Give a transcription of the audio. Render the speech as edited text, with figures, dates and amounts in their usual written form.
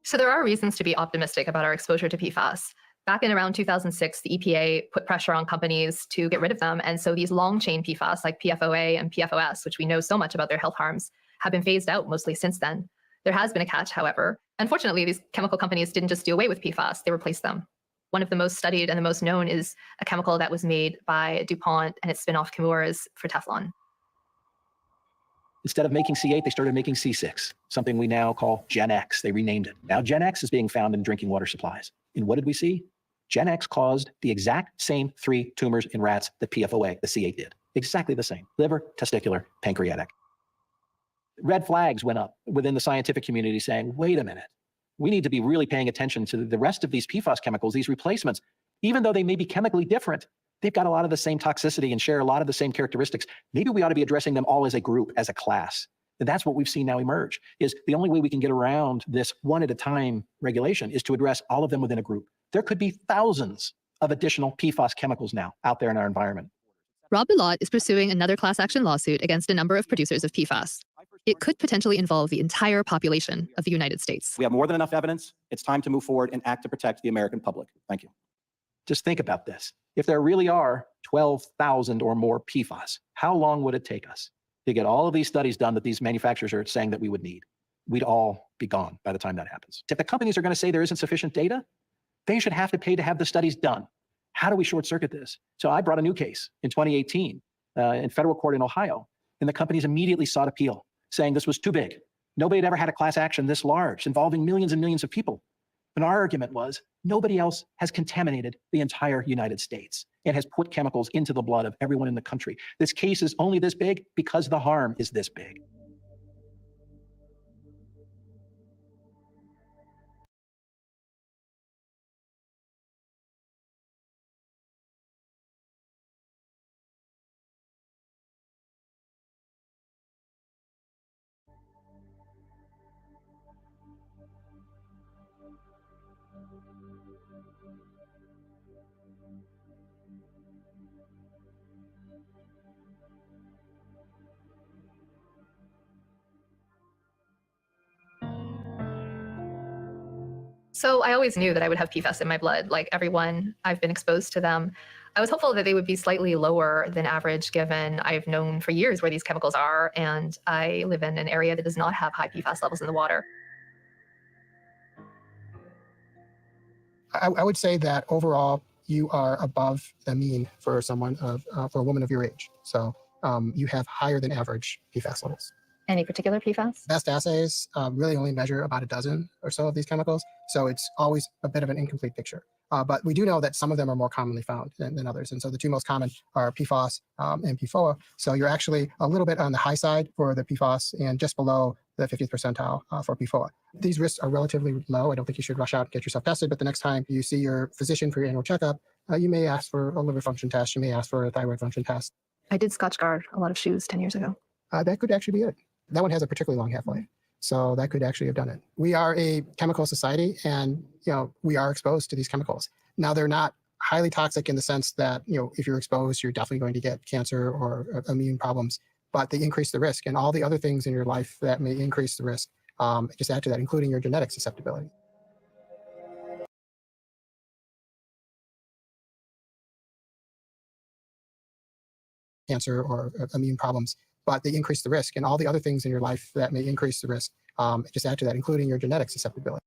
So there are reasons to be optimistic about our exposure to PFAS. Back in around 2006, the EPA put pressure on companies to get rid of them. And so these long chain PFAS like PFOA and PFOS, which we know so much about their health harms, have been phased out mostly since then. There has been a catch, however. Unfortunately, these chemical companies didn't just do away with PFAS, they replaced them. One of the most studied and the most known is a chemical that was made by DuPont and its spin-off Chemours for Teflon. Instead of making C8, they started making C6, something we now call Gen X. They renamed it. Now Gen X is being found in drinking water supplies. And what did we see? Gen X caused the exact same 3 tumors in rats that PFOA, the C8 did. Exactly the same. Liver, testicular, pancreatic. Red flags went up within the scientific community saying, wait a minute, we need to be really paying attention to the rest of these PFAS chemicals, these replacements. Even though they may be chemically different, they've got a lot of the same toxicity and share a lot of the same characteristics. Maybe we ought to be addressing them all as a group, as a class. And that's what we've seen now emerge, is the only way we can get around this one at a time regulation is to address all of them within a group. There could be thousands of additional PFAS chemicals now out there in our environment. Rob Bilott is pursuing another class action lawsuit against a number of producers of PFAS. It could potentially involve the entire population of the United States. We have more than enough evidence. It's time to move forward and act to protect the American public. Thank you. Just think about this. If there really are 12,000 or more PFAS, how long would it take us to get all of these studies done that these manufacturers are saying that we would need? We'd all be gone by the time that happens. If the companies are going to say there isn't sufficient data, they should have to pay to have the studies done. How do we short circuit this? So I brought a new case in 2018 in federal court in Ohio, and the companies immediately sought appeal, saying this was too big. Nobody had ever had a class action this large, involving millions and millions of people. And our argument was, nobody else has contaminated the entire United States and has put chemicals into the blood of everyone in the country. This case is only this big because the harm is this big. So I always knew that I would have PFAS in my blood. Like everyone, I've been exposed to them. I was hopeful that they would be slightly lower than average, given I've known for years where these chemicals are, and I live in an area that does not have high PFAS levels in the water. I would say that overall, you are above the mean for someone for a woman of your age. So you have higher than average PFAS levels. Any particular PFAS? Best assays really only measure about a dozen or so of these chemicals. So it's always a bit of an incomplete picture. But we do know that some of them are more commonly found than others. And so the two most common are PFOS and PFOA. So you're actually a little bit on the high side for the PFOS and just below the 50th percentile for PFOA. These risks are relatively low. I don't think you should rush out and get yourself tested. But the next time you see your physician for your annual checkup, you may ask for a liver function test. You may ask for a thyroid function test. I did Scotch guard a lot of shoes 10 years ago. That could actually be it. That one has a particularly long half-life. So that could actually have done it. We are a chemical society, and we are exposed to these chemicals. Now, they're not highly toxic in the sense that if you're exposed, you're definitely going to get cancer or immune problems, but they increase the risk, and all the other things in your life that may increase the risk just add to that, including your genetic susceptibility. Cancer or immune problems, but they increase the risk, and all the other things in your life that may increase the risk just add to that, including your genetic susceptibility.